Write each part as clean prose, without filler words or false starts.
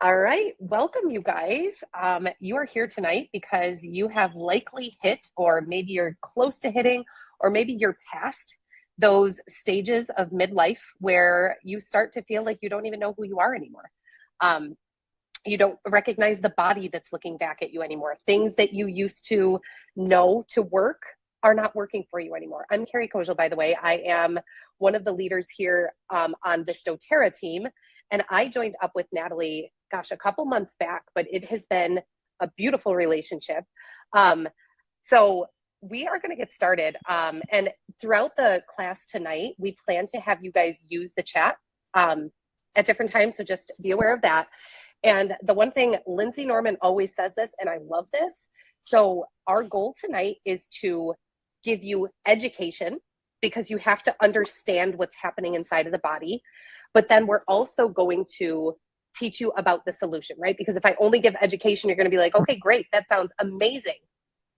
All right, welcome you guys. You are here tonight because you have likely hit, or maybe you're close to hitting, or maybe you're past those stages of midlife where you start to feel like you don't even know who you are anymore. Um, you don't recognize the body that's looking back at you anymore. Things that you used to know to work are not working for you anymore. I'm Carrie Kojal, by the way. I am one of the leaders here on the doTERRA team, and I joined up with Natalie, gosh, a couple months back, but it has been a beautiful relationship. Um, so we are going to get started. And throughout the class tonight, we plan to have you guys use the chat at different times. So just be aware of that. And the one thing, Lindsay Norman always says this, and I love this. So our goal tonight is to give you education because you have to understand what's happening inside of the body. But then we're also going to teach you about the solution, right? Because if I only give education, you're going to be like, okay, great, that sounds amazing.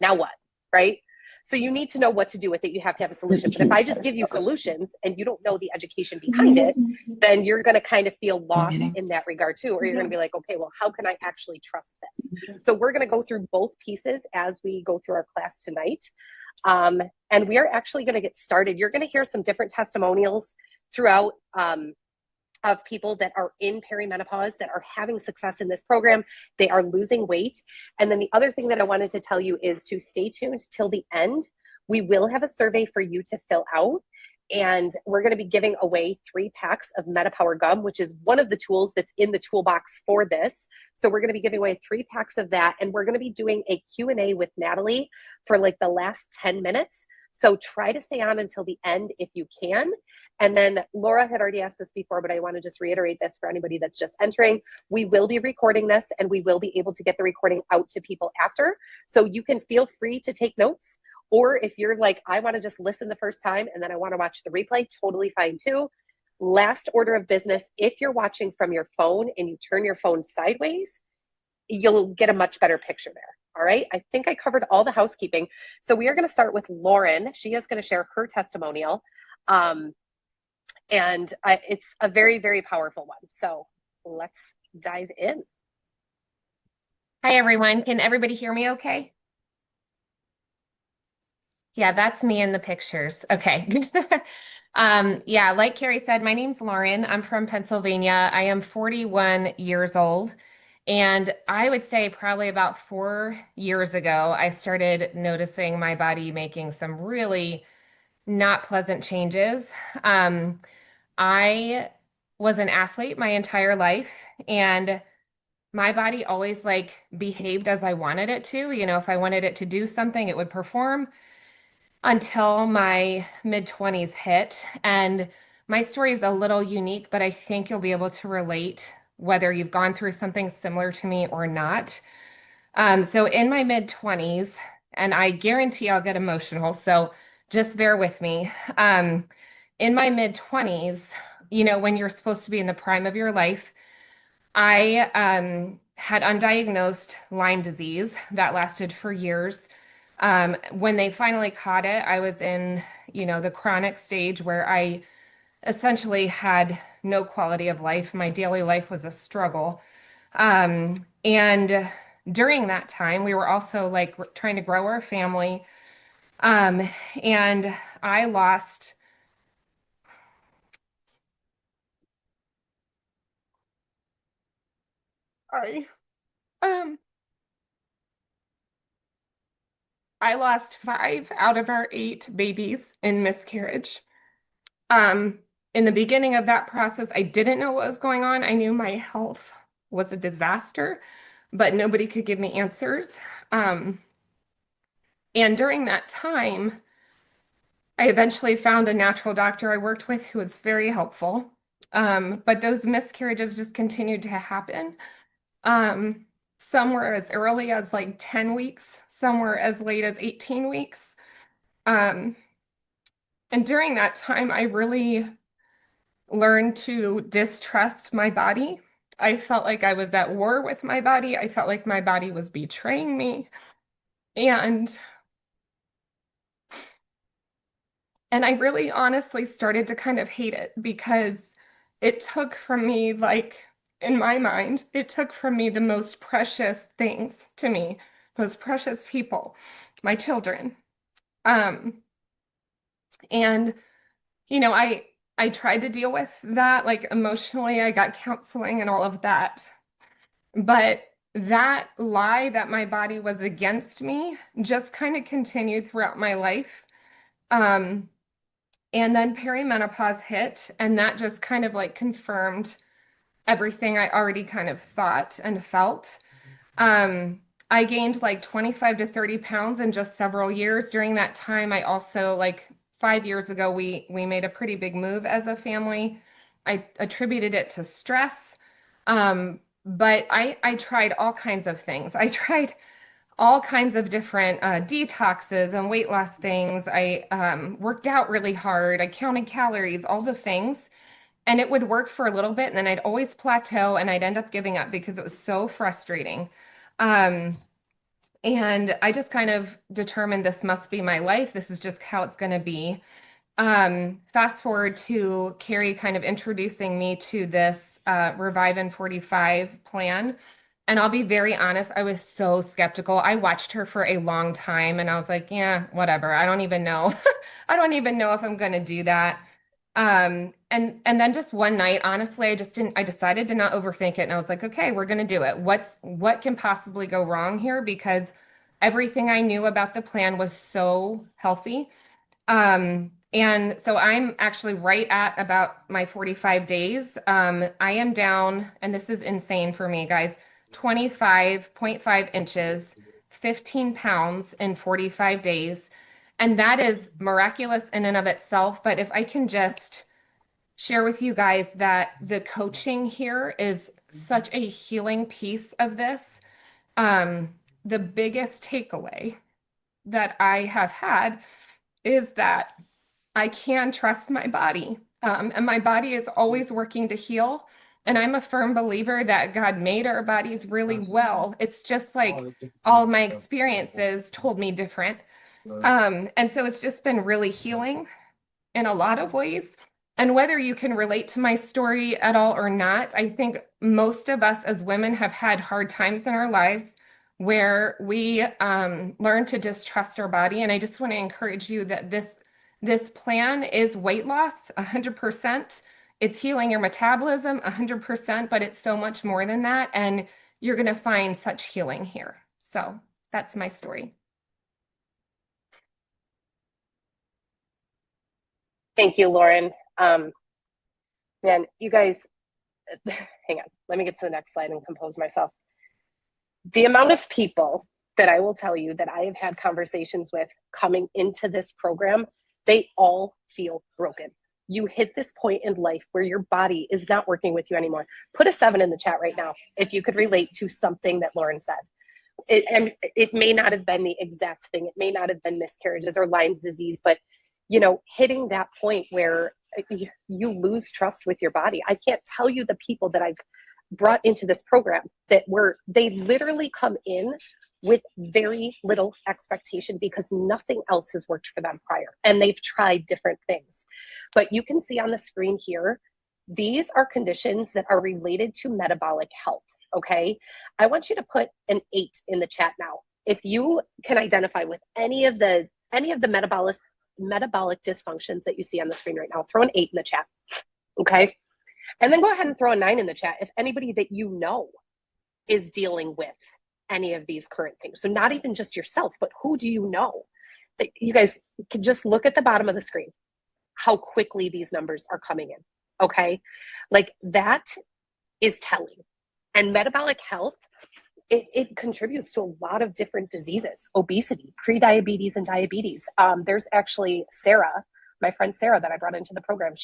Now what, right? So you need to know what to do with it. You have to have a solution. But if I just give you solutions and you don't know the education behind it, then you're going to kind of feel lost in that regard too. Or you're going to be like, okay, well, how can I actually trust this? So we're going to go through both pieces as we go through our class tonight. And we are actually going to get started. You're going to hear some different testimonials throughout of people that are in perimenopause that are having success in this program. They are losing weight. And then the other thing that I wanted to tell you is to stay tuned till the end. We will have a survey for you to fill out. And we're going to be giving away 3 packs of MetaPower gum, which is one of the tools that's in the toolbox for this. So we're going to be giving away 3 packs of that. And we're going to be doing a Q&A with Natalie for like the last 10 minutes. So try to stay on until the end if you can. And then Laura had already asked this before, but I want to just reiterate this for anybody that's just entering. We will be recording this and we will be able to get the recording out to people after. So you can feel free to take notes. Or if you're like, I want to just listen the first time and then I want to watch the replay, totally fine too. Last order of business, if you're watching from your phone and you turn your phone sideways, you'll get a much better picture there. All right. I think I covered all the housekeeping. So we are going to start with Lauren. She is going to share her testimonial. And it's a very, very powerful one. So let's dive in. Hi, everyone. Can everybody hear me okay? Yeah, that's me in the pictures. Okay. Yeah, like Carrie said, my name's Lauren. I'm from Pennsylvania. I am 41 years old. And I would say probably about 4 years ago, I started noticing my body making some really not pleasant changes. Um, I was an athlete my entire life, and my body always like behaved as I wanted it to. You know, if I wanted it to do something, it would perform until my mid 20s hit. And my story is a little unique, but I think you'll be able to relate whether you've gone through something similar to me or not. So in my mid 20s, and I guarantee I'll get emotional, so just bear with me. In my mid 20s, you know, when you're supposed to be in the prime of your life, I had undiagnosed Lyme disease that lasted for years. When they finally caught it, I was in, you know, the chronic stage where I essentially had no quality of life. My daily life was a struggle. And during that time, we were also like trying to grow our family. Um, and I lost, sorry, um, I lost 5 out of our 8 babies in miscarriage. Um, in the beginning of that process, I didn't know what was going on. I knew my health was a disaster, but nobody could give me answers. Um, and during that time, I eventually found a natural doctor I worked with who was very helpful. But those miscarriages just continued to happen. Um, some were as early as like 10 weeks, some were as late as 18 weeks. Um, and during that time, I really learned to distrust my body. I felt like I was at war with my body. I felt like my body was betraying me. And and I really honestly started to kind of hate it because it took from me like in my mind, it took from me the most precious things to me, most precious people, my children. Um, and I tried to deal with that, like emotionally. I got counseling and all of that. But that lie that my body was against me just kind of continued throughout my life. Um, and then perimenopause hit, and that just kind of like confirmed everything I already kind of thought and felt. Um, I gained like 25 to 30 pounds in just several years. During that time, I also like 5 years ago, we made a pretty big move as a family. I attributed it to stress. But I tried all kinds of things. I tried all kinds of different detoxes and weight loss things. I worked out really hard. I counted calories, all the things. And it would work for a little bit, and then I'd always plateau and I'd end up giving up because it was so frustrating. Um, and I just kind of determined this must be my life. This is just how it's going to be. Fast forward to Carrie kind of introducing me to this Revive in 45 plan. And I'll be very honest, I was so skeptical. I watched her for a long time and I was like, yeah, whatever. I don't even know. I don't even know if I'm going to do that. And then just one night, honestly, I decided to not overthink it. And I was like, okay, we're going to do it. What can possibly go wrong here? Because everything I knew about the plan was so healthy. And so I'm actually right at about my 45 days. I am down, and this is insane for me, guys, 25.5 inches, 15 pounds in 45 days. And that is miraculous in and of itself. But if I can just share with you guys that the coaching here is such a healing piece of this. The biggest takeaway that I have had is that I can trust my body. And my body is always working to heal. And I'm a firm believer that God made our bodies really well. It's just like all of my experiences told me different. And so it's just been really healing in a lot of ways. And whether you can relate to my story at all or not, I think most of us as women have had hard times in our lives where we learn to distrust our body. And I just want to encourage you that this plan is weight loss 100%. It's healing your metabolism 100%, but it's so much more than that. And you're going to find such healing here. So that's my story. Thank you, Lauren. Man, you guys, hang on. Let me get to the next slide and compose myself. The amount of people that I will tell you that I have had conversations with coming into this program, they all feel broken. You hit this point in life where your body is not working with you anymore. Put a 7 in the chat right now if you could relate to something that Lauren said. It may not have been the exact thing. It may not have been miscarriages or Lyme's disease, but hitting that point where you lose trust with your body. I can't tell you the people that I've brought into this program they literally come in with very little expectation because nothing else has worked for them prior, and they've tried different things. But you can see on the screen here, these are conditions that are related to metabolic health. Okay, I want you to put an 8 in the chat now if you can identify with any of the metabolic dysfunctions that you see on the screen right now. Throw an 8 in the chat. Okay, and then go ahead and throw a 9 in the chat if anybody that you know is dealing with any of these current things. So not even just yourself, but who do you know? You guys can just look at the bottom of the screen, how quickly these numbers are coming in. Okay, like that is telling. And metabolic health, it contributes to a lot of different diseases: obesity, prediabetes, and diabetes. There's actually Sarah, my friend Sarah that I brought into the program.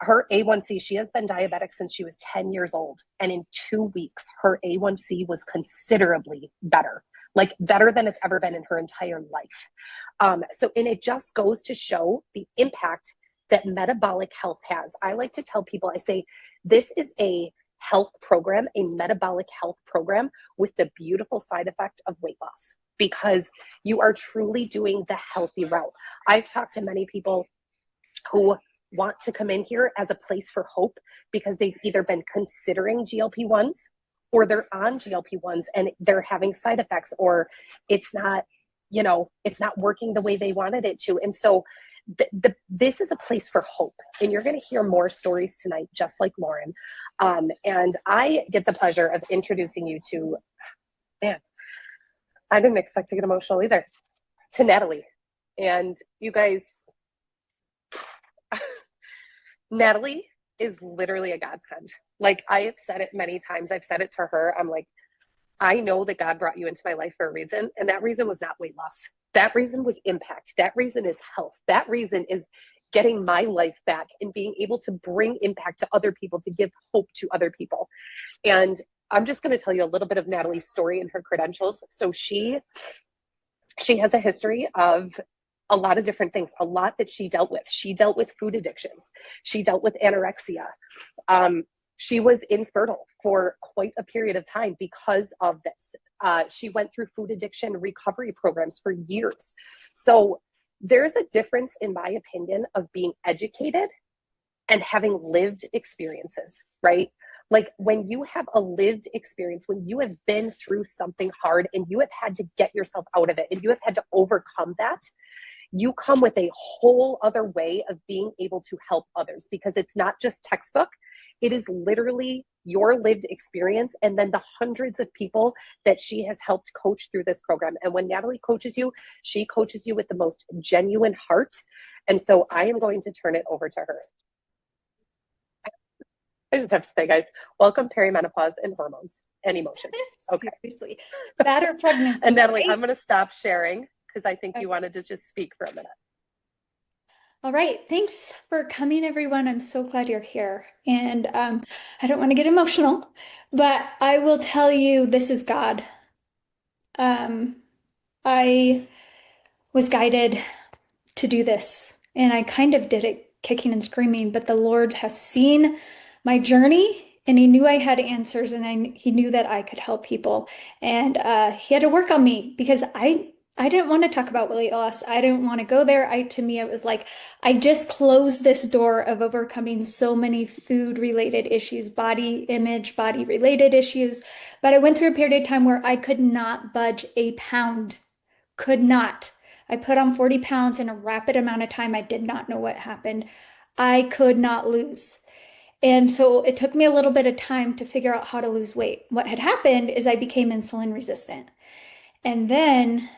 Her A1C, she has been diabetic since she was 10 years old. And in 2 weeks, her A1C was considerably better, like better than it's ever been in her entire life. And it just goes to show the impact that metabolic health has. I like to tell people, I say, this is a health program, a metabolic health program with the beautiful side effect of weight loss, because you are truly doing the healthy route. I've talked to many people who want to come in here as a place for hope because they've either been considering GLP-1s or they're on GLP-1s and they're having side effects, or it's not, it's not working the way they wanted it to. And so this is a place for hope. And you're going to hear more stories tonight, just like Lauren. And I get the pleasure of introducing you to, man, I didn't expect to get emotional either, to Natalie. And you guys, Natalie is literally a godsend. Like, I have said it many times. I've said it to her. I'm like, I know that God brought you into my life for a reason. And that reason was not weight loss. That reason was impact. That reason is health. That reason is getting my life back and being able to bring impact to other people, to give hope to other people. And I'm just going to tell you a little bit of Natalie's story and her credentials. So she has a history of a lot of different things, a lot that she dealt with. She dealt with food addictions. She dealt with anorexia. She was infertile for quite a period of time because of this. She went through food addiction recovery programs for years. So there's a difference, in my opinion, of being educated and having lived experiences, right? Like, when you have a lived experience, when you have been through something hard and you have had to get yourself out of it and you have had to overcome that, you come with a whole other way of being able to help others, because it's not just textbook. It is literally your lived experience and then the hundreds of people that she has helped coach through this program. And when Natalie coaches you, she coaches you with the most genuine heart. And so I am going to turn it over to her. I just have to say, guys, welcome perimenopause and hormones and emotions. Okay. Seriously. That or pregnancy. And Natalie, right? I'm going to stop sharing because I think you wanted to just speak for a minute. All right. Thanks for coming, everyone. I'm so glad you're here. And I don't want to get emotional, but I will tell you, this is God. I was guided to do this, and I kind of did it kicking and screaming, but the Lord has seen my journey, and he knew I had answers, and he knew that I could help people. And he had to work on me because I didn't want to talk about weight loss. I didn't want to go there. To me, it was like, I just closed this door of overcoming so many food related issues, body image, body related issues. But I went through a period of time where I could not budge a pound. Could not. I put on 40 pounds in a rapid amount of time. I did not know what happened. I could not lose. And so it took me a little bit of time to figure out how to lose weight. What had happened is I became insulin resistant. And then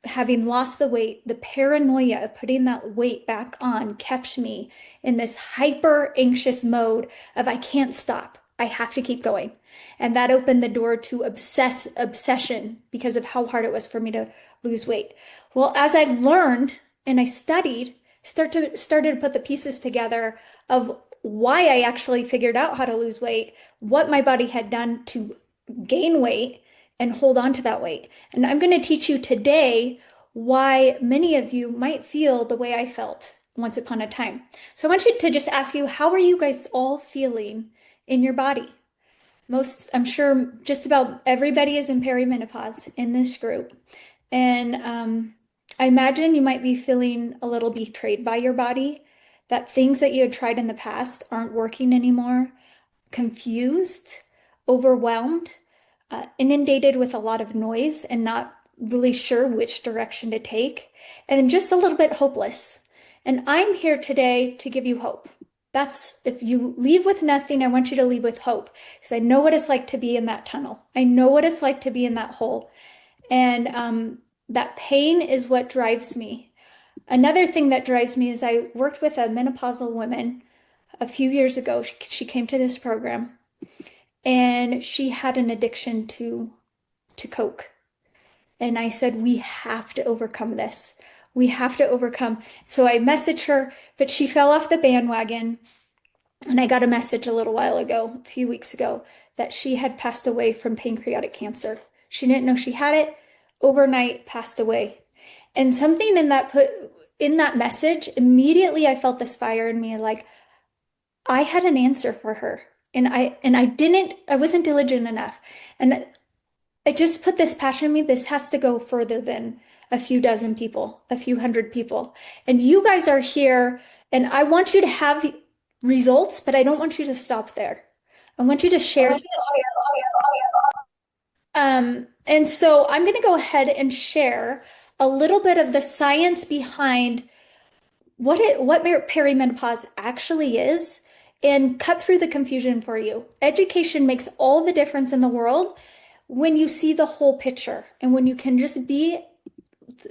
having lost the weight, the paranoia of putting that weight back on kept me in this hyper anxious mode of, I can't stop. I have to keep going. And that opened the door to obsession because of how hard it was for me to lose weight. Well, as I learned and I studied, started to put the pieces together of why I actually figured out how to lose weight, what my body had done to gain weight and hold on to that weight. And I'm going to teach you today why many of you might feel the way I felt once upon a time. So I want you to just ask you, how are you guys all feeling in your body? I'm sure just about everybody is in perimenopause in this group. And I imagine you might be feeling a little betrayed by your body, that things that you had tried in the past aren't working anymore, confused, overwhelmed, inundated with a lot of noise and not really sure which direction to take, and just a little bit hopeless. And I'm here today to give you hope. That's, if you leave with nothing, I want you to leave with hope, because I know what it's like to be in that tunnel. I know what it's like to be in that hole. And that pain is what drives me. Another thing that drives me is I worked with a menopausal woman a few years ago. She came to this program and she had an addiction to Coke. And I said, we have to overcome this. We have to overcome. So I messaged her, but she fell off the bandwagon. And I got a message a little while ago, a few weeks ago, that she had passed away from pancreatic cancer. She didn't know she had it. Overnight, passed away. And something in that message, immediately I felt this fire in me, like I had an answer for her. And I wasn't diligent enough. And I just put this passion in me. This has to go further than a few dozen people, a few hundred people. And you guys are here, and I want you to have results, but I don't want you to stop there. I want you to share. And so I'm going to go ahead and share a little bit of the science behind what perimenopause actually is and cut through the confusion for you. Education makes all the difference in the world when you see the whole picture and when you can just be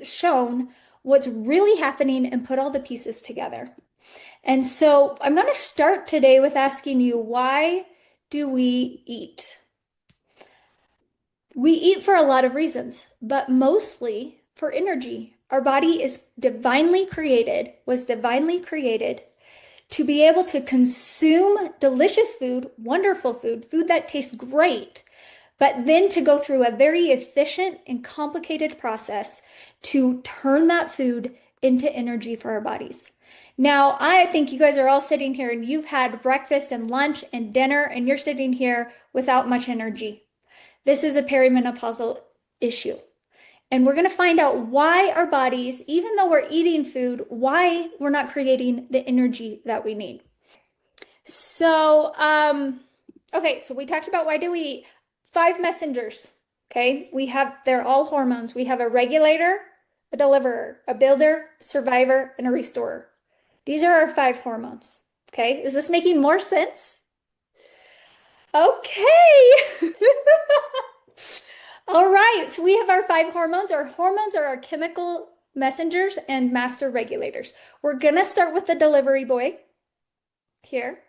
shown what's really happening and put all the pieces together. And so I'm going to start today with asking you, why do we eat? We eat for a lot of reasons, but mostly for energy. Our body was divinely created to be able to consume delicious food, wonderful food, food that tastes great, but then to go through a very efficient and complicated process to turn that food into energy for our bodies. Now, I think you guys are all sitting here and you've had breakfast and lunch and dinner, and you're sitting here without much energy. This is a perimenopausal issue. And we're going to find out why our bodies, even though we're eating food, why we're not creating the energy that we need. So, okay, so we talked about why do we eat. 5 messengers, okay? They're all hormones. We have a regulator, a deliverer, a builder, a survivor, and a restorer. These are our 5 hormones, okay? Is this making more sense? Okay. All right, so we have our 5 hormones. Our hormones are our chemical messengers and master regulators. We're gonna start with the delivery boy here.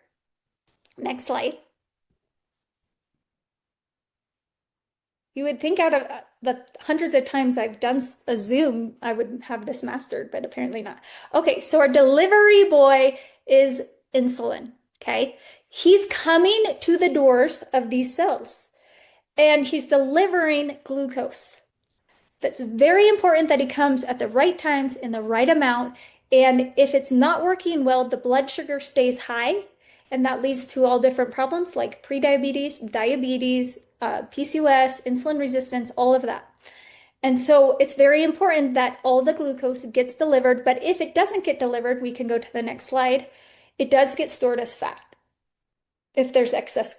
Next slide. You would think out of the hundreds of times I've done a Zoom, I would have this mastered, but apparently not. Okay, so our delivery boy is insulin, okay? He's coming to the doors of these cells and he's delivering glucose. That's very important that he comes at the right times in the right amount. And if it's not working well, the blood sugar stays high, and that leads to all different problems like prediabetes, diabetes, PCOS, insulin resistance, all of that. And so it's very important that all the glucose gets delivered. But if it doesn't get delivered, we can go to the next slide. It does get stored as fat if there's excess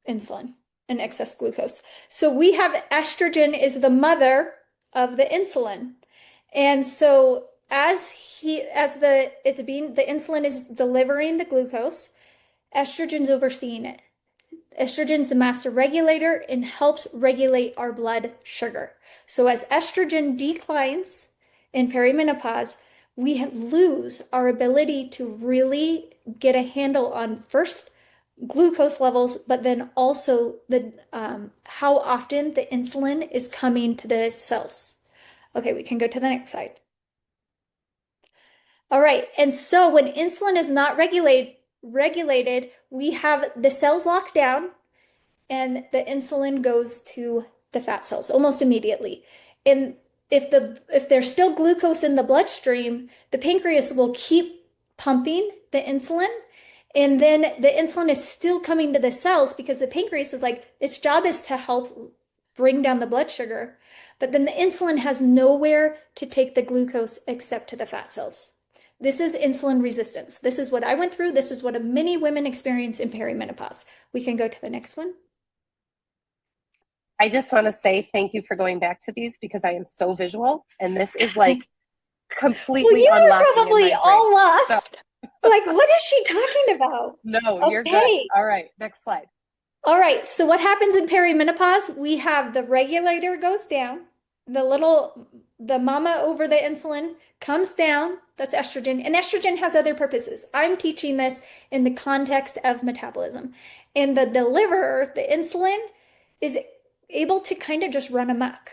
insulin and excess glucose. So we have estrogen is the mother of the insulin. And so the insulin is delivering the glucose, estrogen's overseeing it. Estrogen's the master regulator and helps regulate our blood sugar. So as estrogen declines in perimenopause, we lose our ability to really get a handle on first glucose levels, but then also how often the insulin is coming to the cells. Okay, we can go to the next slide. All right, and so when insulin is not regulated, we have the cells locked down and the insulin goes to the fat cells almost immediately. And if there's still glucose in the bloodstream, the pancreas will keep pumping the insulin, and then the insulin is still coming to the cells because the pancreas is like, its job is to help bring down the blood sugar. But then the insulin has nowhere to take the glucose except to the fat cells. This is insulin resistance. This is what I went through. This is what many women experience in perimenopause. We can go to the next one. I just want to say thank you for going back to these because I am so visual, and this is like completely well, you unlocking are probably all lost. So. Like, what is she talking about? No, you're good. All right, next slide. All right, so what happens in perimenopause? We have the regulator goes down, the mama over the insulin comes down, that's estrogen, and estrogen has other purposes. I'm teaching this in the context of metabolism. And the deliverer, the insulin, is able to kind of just run amok.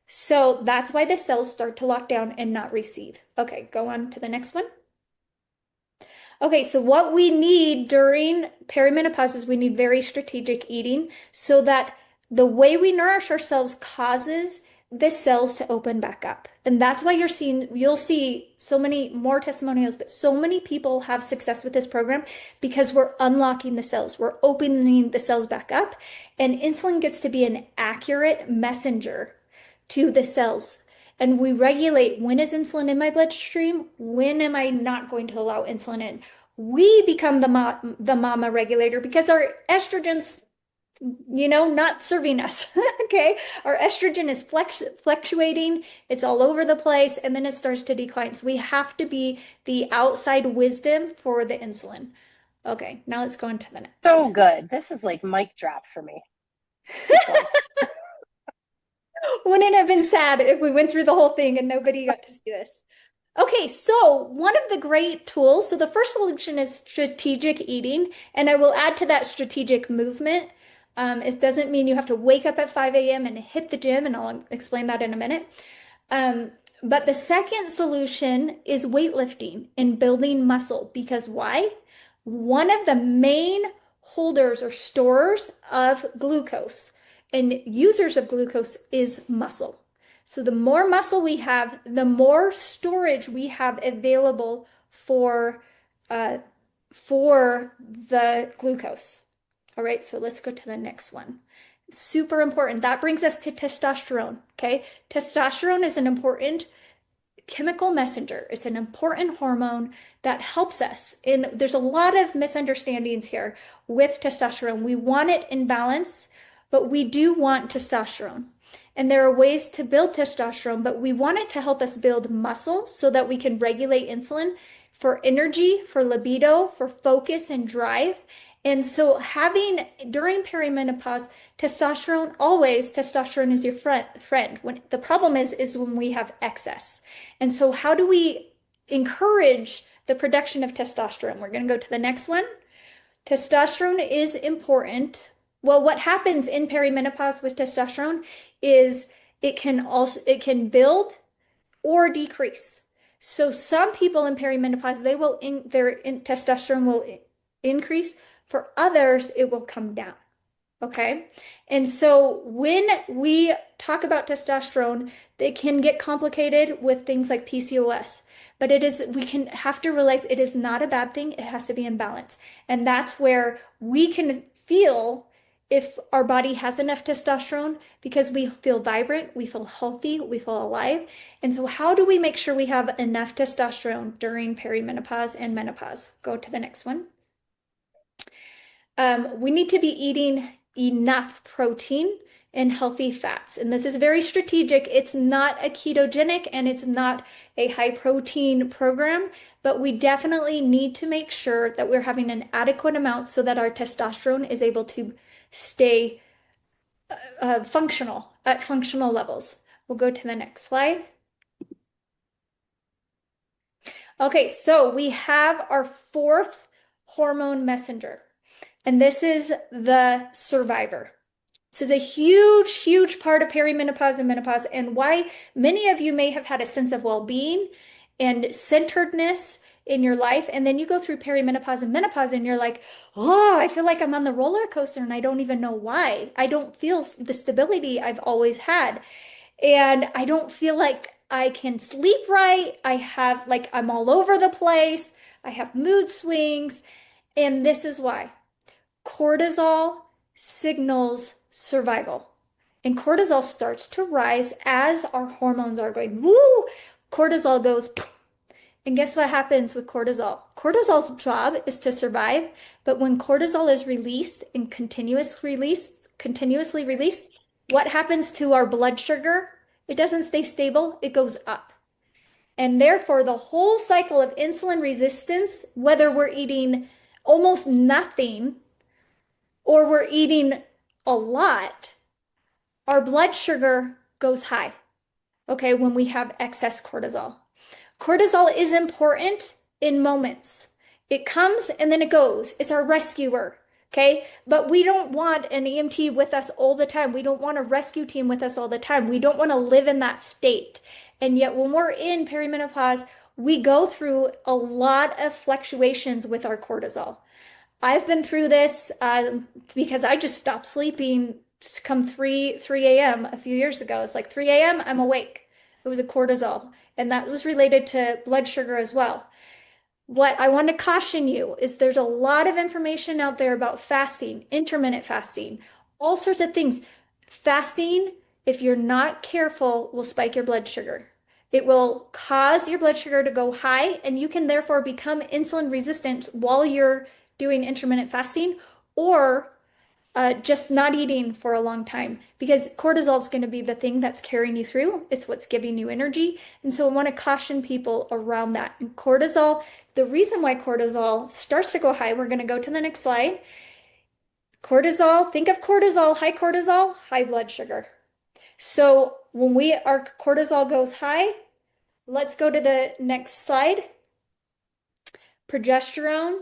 So that's why the cells start to lock down and not receive. Okay, go on to the next one. Okay, so what we need during perimenopause is we need very strategic eating so that the way we nourish ourselves causes the cells to open back up. And that's why you'll see so many more testimonials, but so many people have success with this program because we're unlocking the cells. We're opening the cells back up, and insulin gets to be an accurate messenger to the cells. And we regulate, when is insulin in my bloodstream? When am I not going to allow insulin in? We become the mama regulator because our estrogen's, not serving us. Okay. Our estrogen is fluctuating. It's all over the place. And then it starts to decline. So we have to be the outside wisdom for the insulin. Okay. Now let's go on to the So next. good. This is like mic drop for me. Keep going. Wouldn't it have been sad if we went through the whole thing and nobody got to see this? Okay, so one of the great tools, so the first solution is strategic eating, and I will add to that strategic movement. It doesn't mean you have to wake up at 5 a.m. and hit the gym, and I'll explain that in a minute. But the second solution is weightlifting and building muscle, because why? One of the main holders or storers of glucose and users of glucose is muscle. So the more muscle we have, the more storage we have available uh, for the glucose. All right, so let's go to the next one. Super important. That brings us to testosterone. Okay, testosterone is an important chemical messenger. It's an important hormone that helps us. And there's a lot of misunderstandings here with testosterone. We want it in balance, but we do want testosterone. And there are ways to build testosterone, but we want it to help us build muscle so that we can regulate insulin for energy, for libido, for focus and drive. And so having during perimenopause, testosterone is your friend. When the problem is when we have excess. And so how do we encourage the production of testosterone? We're going to go to the next one. Testosterone is important. Well, what happens in perimenopause with testosterone is it can build or decrease. So some people in perimenopause, their testosterone will increase. For others, it will come down. Okay. And so when we talk about testosterone, they can get complicated with things like PCOS. But we can have to realize it is not a bad thing. It has to be in balance. And that's where we can feel if our body has enough testosterone because we feel vibrant, we feel healthy, we feel alive. And so how do we make sure we have enough testosterone during perimenopause and menopause? Go to the next one. We need to be eating enough protein and healthy fats. And this is very strategic. It's not a ketogenic and it's not a high protein program, but we definitely need to make sure that we're having an adequate amount so that our testosterone is able to stay functional at functional levels. We'll go to the next slide. Okay, so we have our fourth hormone messenger, and this is the survivor. This is a huge, huge part of perimenopause and menopause, and why many of you may have had a sense of well-being and centeredness in your life. And then you go through perimenopause and menopause, and you're like, oh, I feel like I'm on the roller coaster, and I don't even know why. I don't feel the stability I've always had. And I don't feel like I can sleep right. I'm all over the place. I have mood swings. And this is why. Cortisol signals survival. And cortisol starts to rise as our hormones are going, woo! Cortisol goes, and guess what happens with cortisol? Cortisol's job is to survive, but when cortisol is released and continuously released, what happens to our blood sugar? It doesn't stay stable, it goes up. And therefore, the whole cycle of insulin resistance, whether we're eating almost nothing or we're eating a lot, our blood sugar goes high, okay, when we have excess cortisol. Cortisol is important in moments. It comes and then it goes. It's our rescuer, okay? But we don't want an EMT with us all the time. We don't want a rescue team with us all the time. We don't want to live in that state. And yet when we're in perimenopause, we go through a lot of fluctuations with our cortisol. I've been through this because I just stopped sleeping come 3 a.m. a few years ago. It's like 3 a.m. I'm awake. It was a cortisol, and that was related to blood sugar as well. What I want to caution you is there's a lot of information out there about fasting, intermittent fasting, all sorts of things. Fasting if you're not careful, will spike your blood sugar. It will cause your blood sugar to go high, and you can therefore become insulin resistant while you're doing intermittent fasting or just not eating for a long time because cortisol is going to be the thing that's carrying you through. It's what's giving you energy. And so I want to caution people around that. And cortisol, the reason why cortisol starts to go high, we're going to go to the next slide. Cortisol, think of cortisol, high blood sugar. So when our cortisol goes high, let's go to the next slide. Progesterone,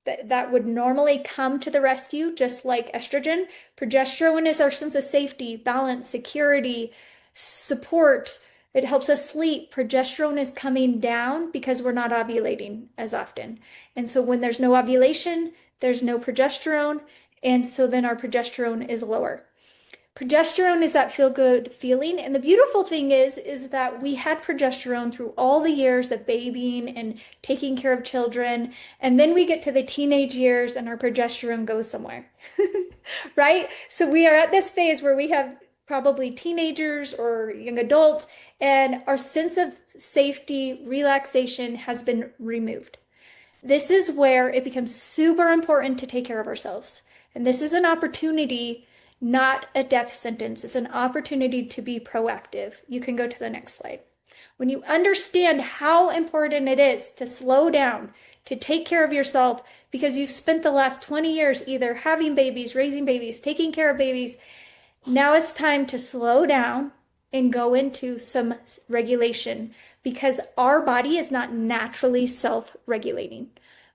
that would normally come to the rescue, just like estrogen. Progesterone is our sense of safety, balance, security, support. It helps us sleep. Progesterone is coming down because we're not ovulating as often. And so when there's no ovulation, there's no progesterone. And so then our progesterone is lower. Progesterone is that feel-good feeling. And the beautiful thing is that we had progesterone through all the years of babying and taking care of children. And then we get to the teenage years and our progesterone goes somewhere, right? So we are at this phase where we have probably teenagers or young adults, and our sense of safety, relaxation has been removed. This is where it becomes super important to take care of ourselves. And this is an opportunity, not a death sentence. It's an opportunity to be proactive. You can go to the next slide. When you understand how important it is to slow down, to take care of yourself, because you've spent the last 20 years either having babies, raising babies, taking care of babies, now it's time to slow down and go into some regulation because our body is not naturally self-regulating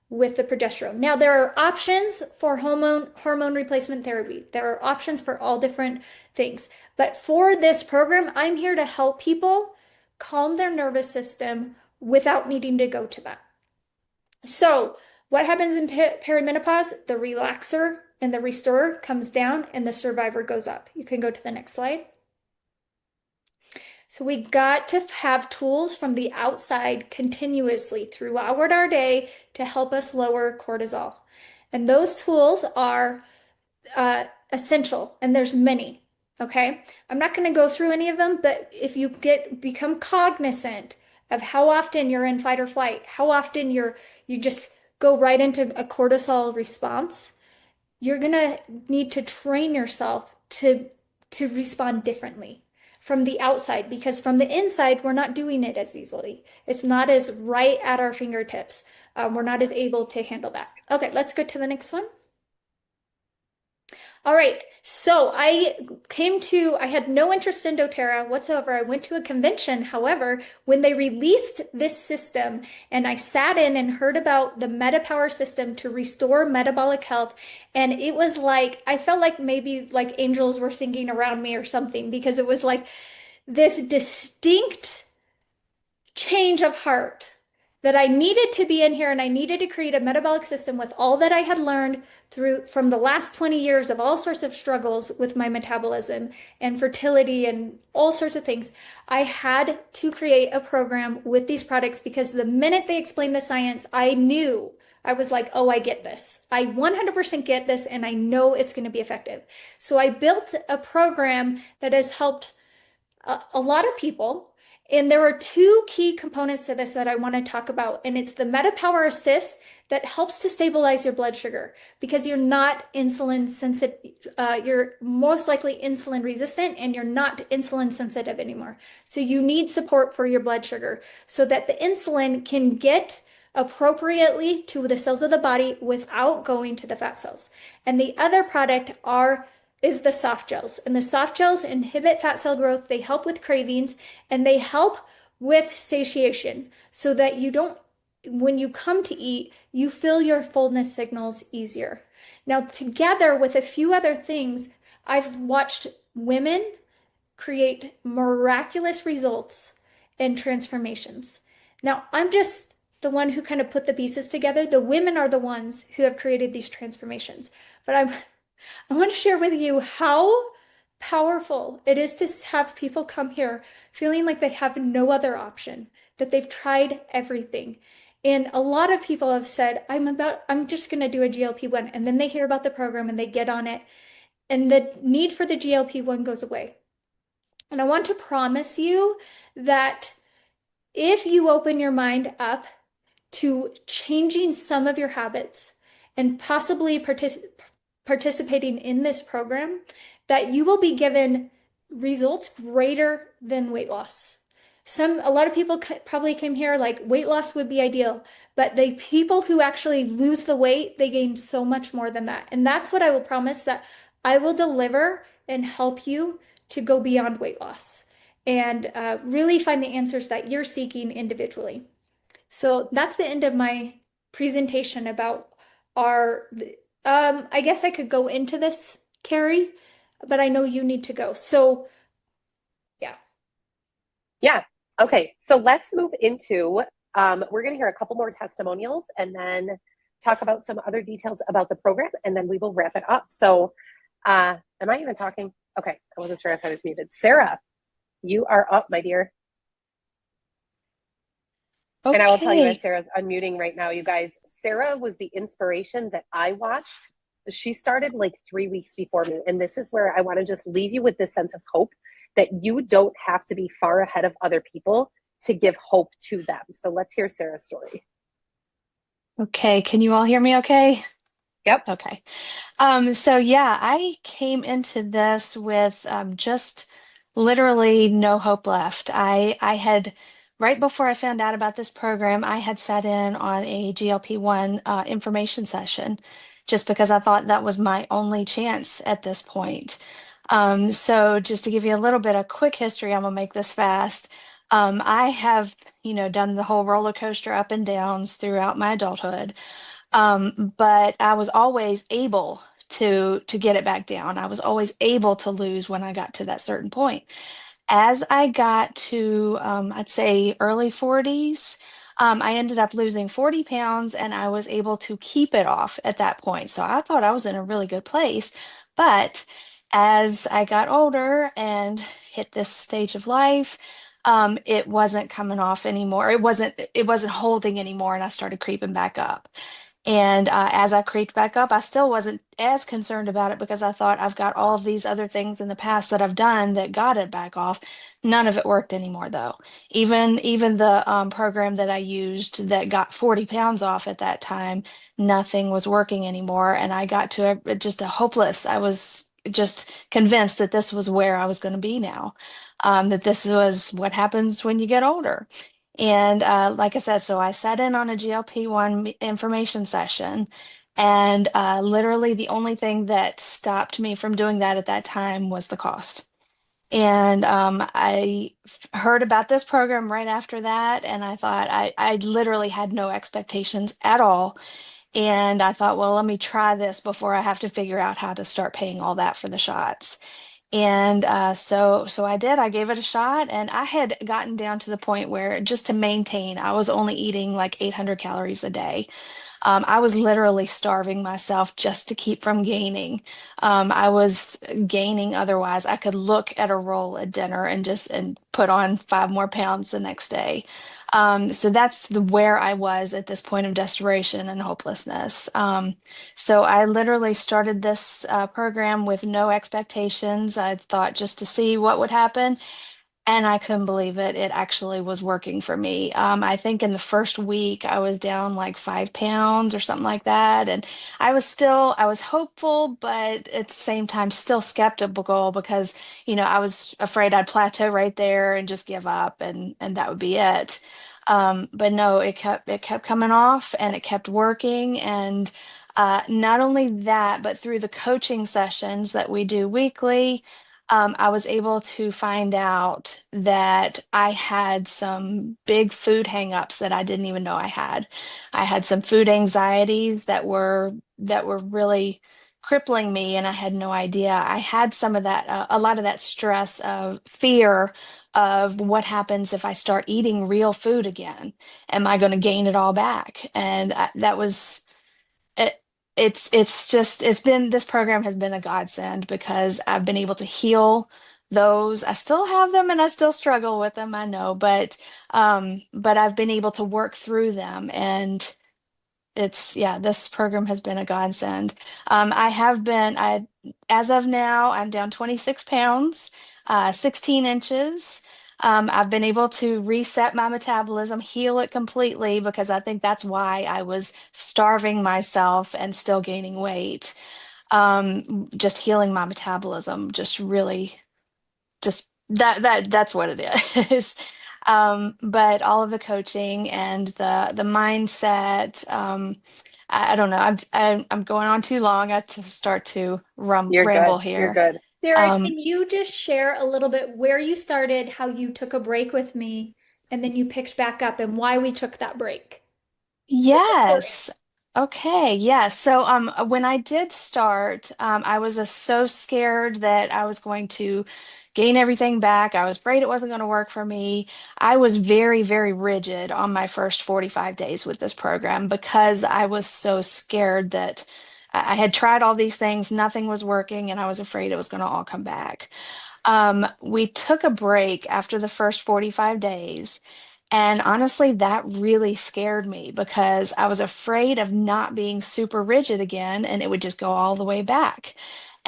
with the progesterone. Now, there are options for hormone replacement therapy. There are options for all different things. But for this program, I'm here to help people calm their nervous system without needing to go to that. So what happens in perimenopause? The relaxer and the restorer comes down and the survivor goes up. You can go to the next slide. So we got to have tools from the outside continuously throughout our day to help us lower cortisol. And those tools are essential, and there's many. Okay, I'm not going to go through any of them, but if you become cognizant of how often you're in fight or flight, how often you just go right into a cortisol response, you're going to need to train yourself to respond differently from the outside, because from the inside, we're not doing it as easily. It's not as right at our fingertips. We're not as able to handle that. Okay, let's go to the next one. All right, so I had no interest in doTERRA whatsoever. I went to a convention, however, when they released this system and I sat in and heard about the MetaPower system to restore metabolic health, and it was like, I felt like maybe like angels were singing around me or something, because it was like this distinct change of heart that I needed to be in here, and I needed to create a metabolic system with all that I had learned from the last 20 years of all sorts of struggles with my metabolism and fertility and all sorts of things. I had to create a program with these products because the minute they explained the science, I knew. I was like, oh, I get this. I 100% get this, and I know it's going to be effective. So I built a program that has helped a lot of people. And there are two key components to this that I want to talk about. And it's the MetaPower Assist that helps to stabilize your blood sugar, because you're not insulin sensitive. You're most likely insulin resistant, and you're not insulin sensitive anymore. So you need support for your blood sugar so that the insulin can get appropriately to the cells of the body without going to the fat cells. And the other product is the soft gels. And the soft gels inhibit fat cell growth. They help with cravings, and they help with satiation so that when you come to eat, you feel your fullness signals easier. Now, together with a few other things, I've watched women create miraculous results and transformations. Now, I'm just the one who kind of put the pieces together. The women are the ones who have created these transformations. But I want to share with you how powerful it is to have people come here feeling like they have no other option, that they've tried everything. And a lot of people have said, I'm just going to do a GLP-1. And then they hear about the program and they get on it, and the need for the GLP-1 goes away. And I want to promise you that if you open your mind up to changing some of your habits and possibly participating in this program, that you will be given results greater than weight loss. A lot of people probably came here like weight loss would be ideal, but the people who actually lose the weight, they gain so much more than that. And that's what I will promise that I will deliver and help you to go beyond weight loss and really find the answers that you're seeking individually. So that's the end of my presentation about our, I guess I could go into this, Carrie, but I know you need to go. So yeah. Yeah. Okay. So let's move into, we're going to hear a couple more testimonials and then talk about some other details about the program, and then we will wrap it up. So, am I even talking? Okay. I wasn't sure if I was muted. Sarah, you are up, my dear. And I will tell you, as Okay. Sarah's unmuting right now, you guys, Sarah was the inspiration that I watched. She started like 3 weeks before me. And this is where I want to just leave you with this sense of hope that you don't have to be far ahead of other people to give hope to them. So let's hear Sarah's story. Okay. Can you all hear me okay? Yep. Okay. So yeah, I came into this with just literally no hope left. I had right before I found out about this program, I had sat in on a GLP-1 information session just because I thought that was my only chance at this point. So just to give you a little bit of quick history, I'm gonna make this fast. I have, done the whole roller coaster up and downs throughout my adulthood. But I was always able to get it back down. I was always able to lose when I got to that certain point. As I got to, I'd say early 40s, I ended up losing 40 pounds and I was able to keep it off at that point. So I thought I was in a really good place. But as I got older and hit this stage of life, it wasn't coming off anymore. It wasn't holding anymore, and I started creeping back up. And as I creeped back up, I still wasn't as concerned about it because I thought I've got all of these other things in the past that I've done that got it back off. None of it worked anymore, though. Even the program that I used that got 40 pounds off at that time, nothing was working anymore. And I got to just a hopeless. I was just convinced that this was where I was going to be now, that this was what happens when you get older. And like I said, so I sat in on a GLP-1 information session, and literally the only thing that stopped me from doing that at that time was the cost. And heard about this program right after that, and I thought I literally had no expectations at all. And I thought, well, let me try this before I have to figure out how to start paying all that for the shots. And so I did. I gave it a shot, and I had gotten down to the point where just to maintain, I was only eating like 800 calories a day. I was literally starving myself just to keep from gaining. I was gaining otherwise. I could look at a roll at dinner and put on 5 more pounds the next day. So that's where I was at this point of desperation and hopelessness. So I literally started this program with no expectations. I thought just to see what would happen. And I couldn't believe it. It actually was working for me. I think in the first week I was down like 5 pounds or something like that. And I was hopeful, but at the same time still skeptical because, I was afraid I'd plateau right there and just give up and that would be it. But no, it kept coming off and it kept working. And not only that, but through the coaching sessions that we do weekly, I was able to find out that I had some big food hangups that I didn't even know I had. I had some food anxieties that were really crippling me, and I had no idea. I had some of that, a lot of that stress of fear of what happens if I start eating real food again. Am I going to gain it all back? And that was it, it's been this program has been a godsend because I've been able to heal those. I still have them and I still struggle with them, I know, but I've been able to work through them, and yeah, this program has been a godsend. As of now, I'm down 26 pounds, 16 inches. I've been able to reset my metabolism, heal it completely, because I think that's why I was starving myself and still gaining weight. Just healing my metabolism, just really, just that's what it is. But all of the coaching and the mindset, I don't know. I'm going on too long. I have to start to You're ramble good. You're here. good. Sarah, Um, can you just share a little bit where you started, how you took a break with me, and then you picked back up and why we took that break? It's important. Yes. Okay. Yeah. So when I did start, I was so scared that I was going to gain everything back. I was afraid it wasn't going to work for me. I was very, very rigid on my first 45 days with this program because I was so scared that I had tried all these things, nothing was working, and I was afraid it was going to all come back. We took a break after the first 45 days. And honestly, that really scared me because I was afraid of not being super rigid again and it would just go all the way back.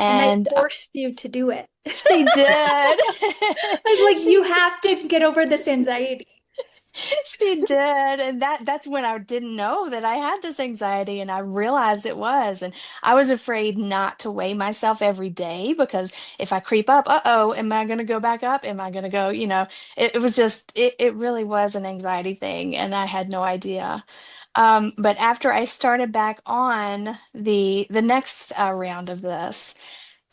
And I And forced you to do it. she did. I was like, you She have to get over this anxiety. She did, and that's when I didn't know that I had this anxiety, and I realized it was, and I was afraid not to weigh myself every day because if I creep up, uh-oh, am I going to go back up? Am I going to go, it was just it really was an anxiety thing, and I had no idea. But after I started back on the next round of this,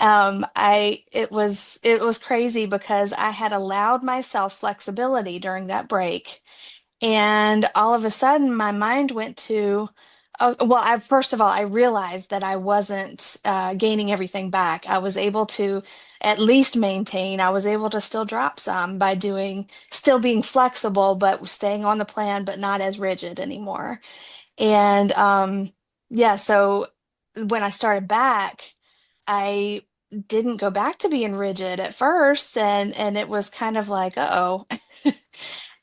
I it was crazy because I had allowed myself flexibility during that break. And all of a sudden, my mind went to, oh, well, first of all, I realized that I wasn't gaining everything back. I was able to at least maintain. I was able to still drop some by still being flexible, but staying on the plan, but not as rigid anymore. And yeah, so when I started back, I didn't go back to being rigid at first, and it was kind of like, uh-oh.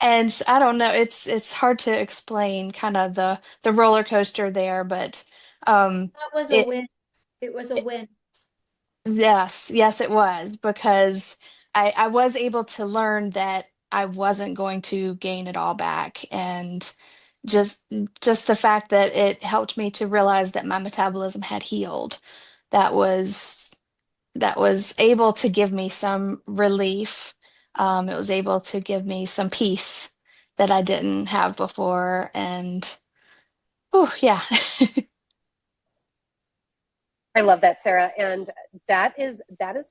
And I don't know, it's hard to explain kind of the roller coaster there, but That was a it win. It was a win. yes, yes it was because I was able to learn that I wasn't going to gain it all back, and just just the fact that it helped me to realize that my metabolism had healed. That was that was able to give me some relief. It was able to give me some peace that I didn't have before. And oh, yeah. I love that, Sarah. And that is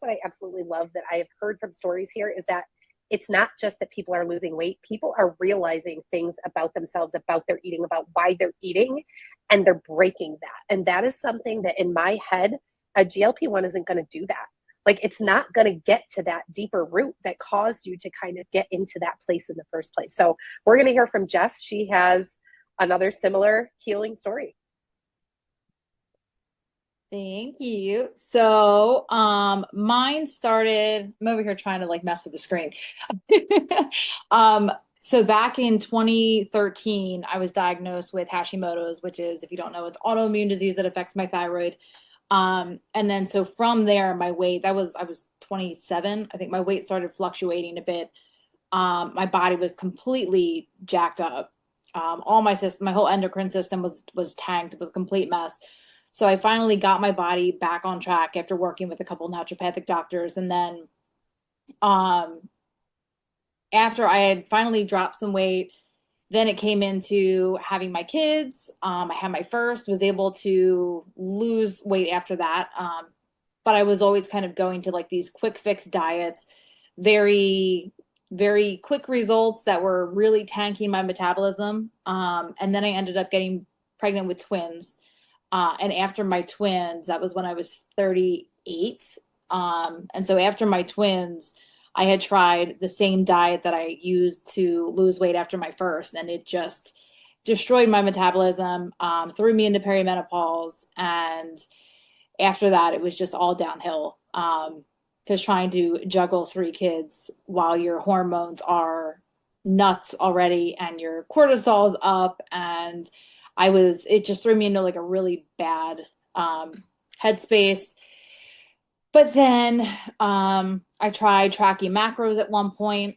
what I absolutely love that I've heard from stories here is that it's not just that people are losing weight, people are realizing things about themselves, about their eating, about why they're eating, and they're breaking that. And that is something that in my head, a GLP-1 isn't going to do that. Like it's not going to get to that deeper root that caused you to kind of get into that place in the first place. So we're going to hear from Jess. She has another similar healing story. Thank you. So, mine started, I'm over here trying to like mess with the screen. Um, so back in 2013, I was diagnosed with Hashimoto's, which is, if you don't know, it's autoimmune disease that affects my thyroid. And then so from there, my weight, I was 27. I think my weight started fluctuating a bit. My body was completely jacked up. All my system, my whole endocrine system was tanked. It was a complete mess. So I finally got my body back on track after working with a couple naturopathic doctors. And then um, after I had finally dropped some weight, then it came into having my kids. I had my first, was able to lose weight after that. But I was always kind of going to like these quick fix diets, very, very quick results that were really tanking my metabolism. And then I ended up getting pregnant with twins. And after my twins, that was when I was 38. And so after my twins, I had tried the same diet that I used to lose weight after my first, and it just destroyed my metabolism, threw me into perimenopause. And after that, it was just all downhill. Because trying to juggle three kids while your hormones are nuts already and your cortisol's up, and it just threw me into like a really bad headspace. But then I tried tracking macros at one point,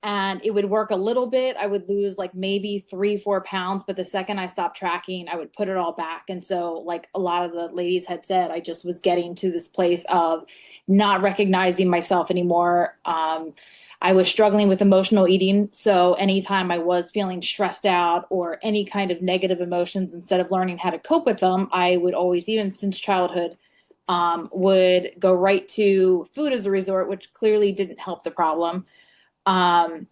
and it would work a little bit. I would lose like maybe 3-4 pounds, but the second I stopped tracking, I would put it all back. And so, like a lot of the ladies had said, I just was getting to this place of not recognizing myself anymore. I was struggling with emotional eating. So anytime I was feeling stressed out or any kind of negative emotions, instead of learning how to cope with them, I would always, even since childhood, would go right to food as a resort, which clearly didn't help the problem. And,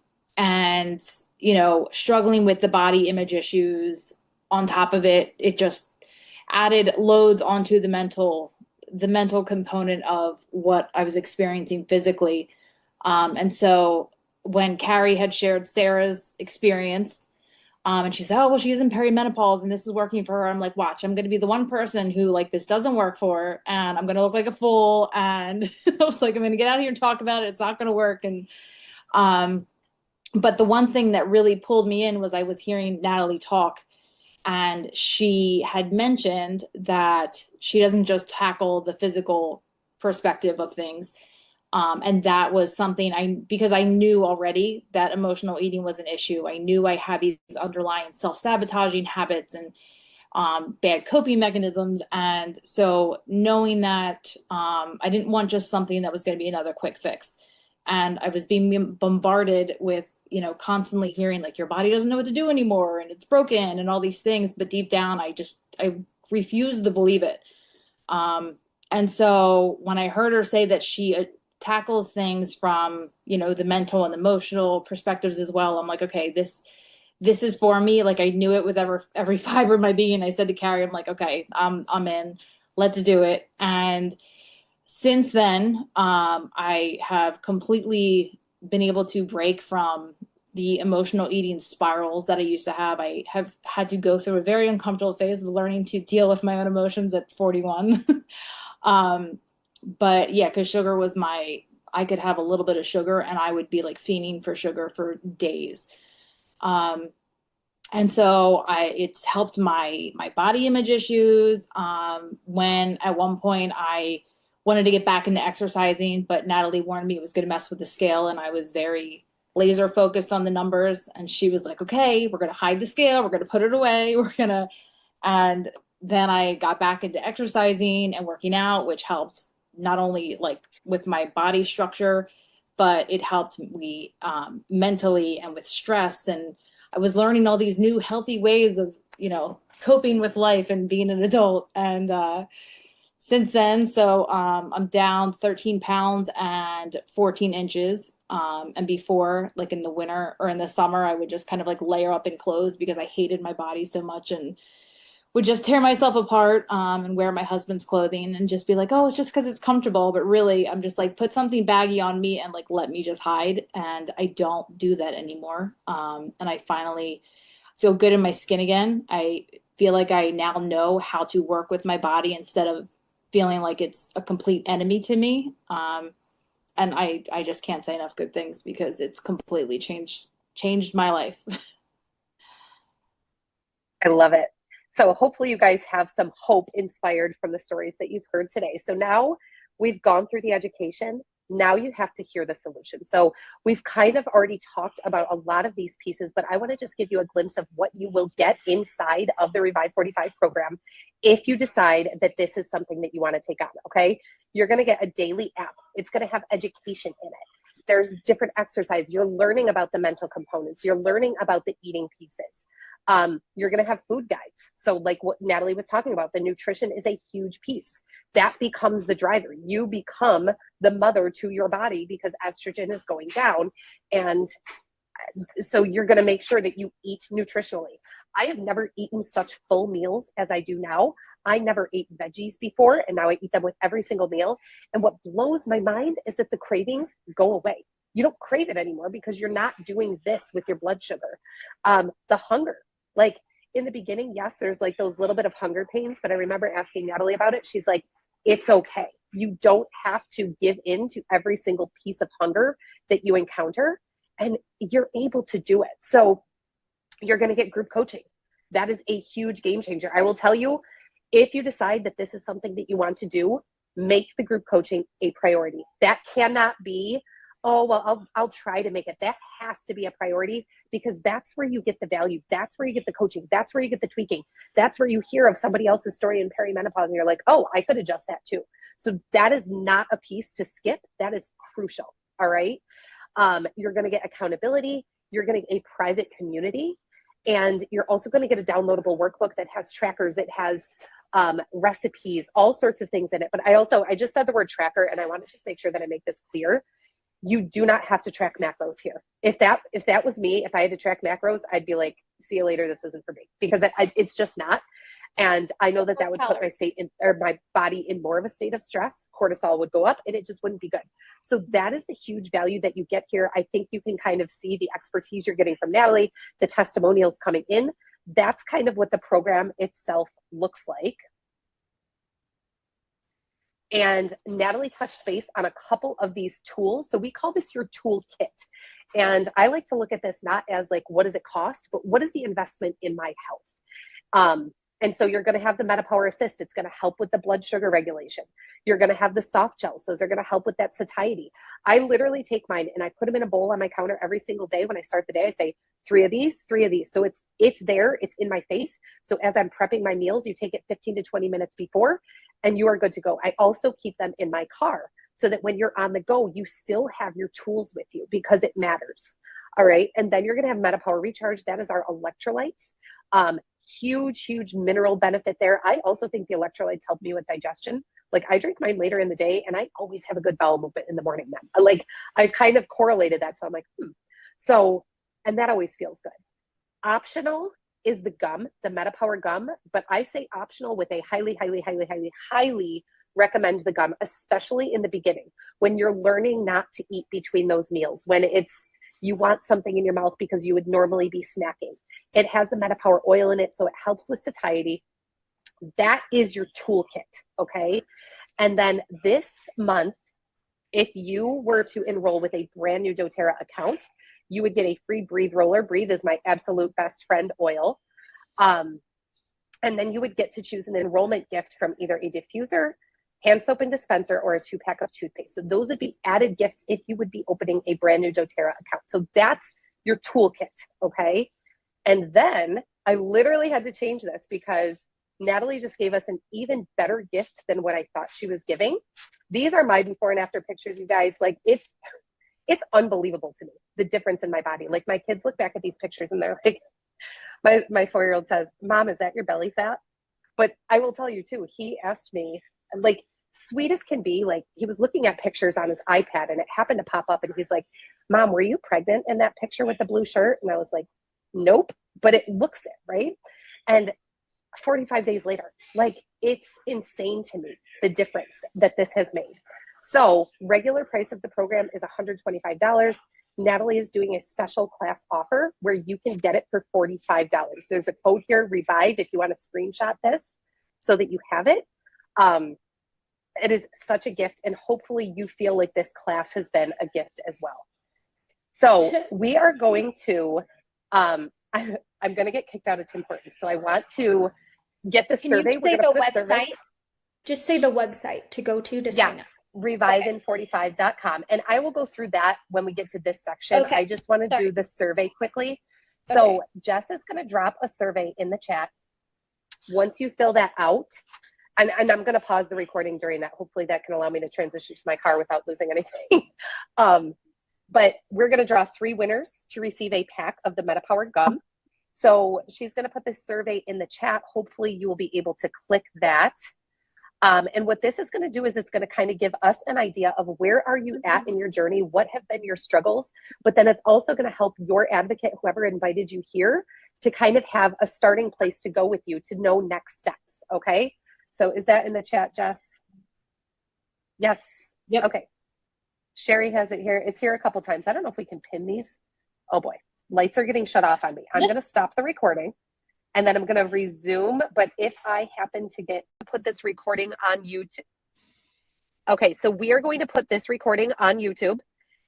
struggling with the body image issues on top of it, it just added loads onto the mental component of what I was experiencing physically. And so when Carrie had shared Sarah's experience, and she said, oh, well, she's in perimenopause and this is working for her. I'm like, watch, I'm going to be the one person who like this doesn't work for, and I'm going to look like a fool. And I was like, I'm going to get out here and talk about it. It's not going to work. And, but the one thing that really pulled me in was I was hearing Natalie talk, and she had mentioned that she doesn't just tackle the physical perspective of things. And that was something because I knew already that emotional eating was an issue. I knew I had these underlying self-sabotaging habits and bad coping mechanisms. And so knowing that I didn't want just something that was going to be another quick fix. And I was being bombarded with, constantly hearing like your body doesn't know what to do anymore and it's broken and all these things. But deep down, I refused to believe it. And so when I heard her say that she tackles things from, the mental and emotional perspectives as well, I'm like, okay, this is for me. Like I knew it with every fiber of my being. I said to Carrie, I'm like, okay, I'm in, let's do it. And since then, I have completely been able to break from the emotional eating spirals that I used to have. I have had to go through a very uncomfortable phase of learning to deal with my own emotions at 41. But yeah, because sugar was I could have a little bit of sugar and I would be like fiending for sugar for days. And so it's helped my body image issues. When at one point I wanted to get back into exercising, but Natalie warned me it was going to mess with the scale, and I was very laser focused on the numbers. And she was like, okay, we're going to hide the scale. We're going to put it away. And then I got back into exercising and working out, which helped not only like with my body structure, but it helped me mentally and with stress. And I was learning all these new healthy ways of, coping with life and being an adult. And since then, so I'm down 13 pounds and 14 inches. And before, like in the winter or in the summer, I would just kind of like layer up in clothes because I hated my body so much and would just tear myself apart and wear my husband's clothing and just be like, oh, it's just because it's comfortable. But really, I'm just like, put something baggy on me and like, let me just hide. And I don't do that anymore. And I finally feel good in my skin again. I feel like I now know how to work with my body instead of feeling like it's a complete enemy to me. And I just can't say enough good things because it's completely changed my life. I love it. So hopefully you guys have some hope inspired from the stories that you've heard today. So now we've gone through the education. Now you have to hear the solution. So we've kind of already talked about a lot of these pieces, but I want to just give you a glimpse of what you will get inside of the Revive 45 program if you decide that this is something that you want to take on, okay? You're going to get a daily app. It's going to have education in it. There's different exercise. You're learning about the mental components. You're learning about the eating pieces. You're going to have food guides. So like what Natalie was talking about, the nutrition is a huge piece. That becomes the driver. You become the mother to your body because estrogen is going down. And so you're going to make sure that you eat nutritionally. I have never eaten such full meals as I do now. I never ate veggies before, and now I eat them with every single meal. And what blows my mind is that the cravings go away. You don't crave it anymore because you're not doing this with your blood sugar. The hunger, like in the beginning, yes, there's like those little bit of hunger pains, but I remember asking Natalie about it. She's like, it's okay. You don't have to give in to every single piece of hunger that you encounter, and you're able to do it. So you're going to get group coaching. That is a huge game changer. I will tell you, if you decide that this is something that you want to do, make the group coaching a priority. That cannot be, oh, well, I'll try to make it. That has to be a priority, because that's where you get the value. That's where you get the coaching. That's where you get the tweaking. That's where you hear of somebody else's story in perimenopause and you're like, oh, I could adjust that too. So that is not a piece to skip. That is crucial. All right. You're going to get accountability. You're going to get a private community. And you're also going to get a downloadable workbook that has trackers. It has recipes, all sorts of things in it. But I just said the word tracker, and I want to just make sure that I make this clear. You do not have to track macros here. If that was me, if I had to track macros, I'd be like, see you later. This isn't for me, because it's just not. And I know that would put my body in more of a state of stress. Cortisol would go up and it just wouldn't be good. So that is the huge value that you get here. I think you can kind of see the expertise you're getting from Natalie, the testimonials coming in. That's kind of what the program itself looks like. And Natalie touched base on a couple of these tools. So we call this your toolkit. And I like to look at this not as like, what does it cost, but what is the investment in my health? And so you're going to have the MetaPower Assist. It's going to help with the blood sugar regulation. You're going to have the soft gels. Those are going to help with that satiety. I literally take mine and I put them in a bowl on my counter every single day. When I start the day, I say 3 of these, 3 of these. So it's there, it's in my face. So as I'm prepping my meals, you take it 15 to 20 minutes before and you are good to go. I also keep them in my car so that when you're on the go, you still have your tools with you, because it matters. All right. And then you're going to have MetaPower Recharge. That is our electrolytes. Huge mineral benefit there. I also think the electrolytes help me with digestion. Like, I drink mine later in the day and I always have a good bowel movement in the morning then. Like, I've kind of correlated that. So I'm like, So, and that always feels good. Optional is the gum, the MetaPower gum, but I say optional with a highly recommend the gum, especially in the beginning when you're learning not to eat between those meals, when you want something in your mouth because you would normally be snacking. It has the MetaPower oil in it, so it helps with satiety. That is your toolkit, okay? And then this month, if you were to enroll with a brand new doTERRA account, you would get a free Breathe roller. Breathe is my absolute best friend oil. And then you would get to choose an enrollment gift from either a diffuser, hand soap and dispenser, or a 2-pack of toothpaste. So those would be added gifts if you would be opening a brand new doTERRA account. So that's your toolkit, okay? And then I literally had to change this because Natalie just gave us an even better gift than what I thought she was giving. These are my before and after pictures, you guys. Like, it's unbelievable to me, the difference in my body. Like, my kids look back at these pictures and they're like, my 4-year-old says, Mom, is that your belly fat? But I will tell you too, he asked me, like, sweet as can be, like, he was looking at pictures on his iPad and it happened to pop up and he's like, Mom, were you pregnant in that picture with the blue shirt? And I was like, nope, but it looks it, right? And 45 days later, like, it's insane to me, the difference that this has made. So regular price of the program is $125. Natalie is doing a special class offer where you can get it for $45. There's a code here, REVIVE, if you want to screenshot this so that you have it. It is such a gift, and hopefully you feel like this class has been a gift as well. So we are going to, I'm going to get kicked out of Tim Hortons. So I want to get the survey. Can you say the website? Just say the website to go to sign up. ReviveIn45.com. And I will go through that when we get to this section. Okay. I just want to do the survey quickly. So Jess is going to drop a survey in the chat. Once you fill that out, and I'm going to pause the recording during that. Hopefully that can allow me to transition to my car without losing anything. But we're going to draw 3 winners to receive a pack of the MetaPower gum. So she's going to put this survey in the chat. Hopefully you will be able to click that. And what this is going to do is it's going to kind of give us an idea of where are you at in your journey, what have been your struggles, but then it's also going to help your advocate, whoever invited you here, to kind of have a starting place to go with you to know next steps. Okay. So is that in the chat, Jess? Yes. Yep. Okay. Sherry has it here. It's here a couple times. I don't know if we can pin these. Oh boy. Lights are getting shut off on me. I'm going to stop the recording. And then I'm going to resume. But if I happen to put this recording on YouTube. Okay, so we are going to put this recording on YouTube.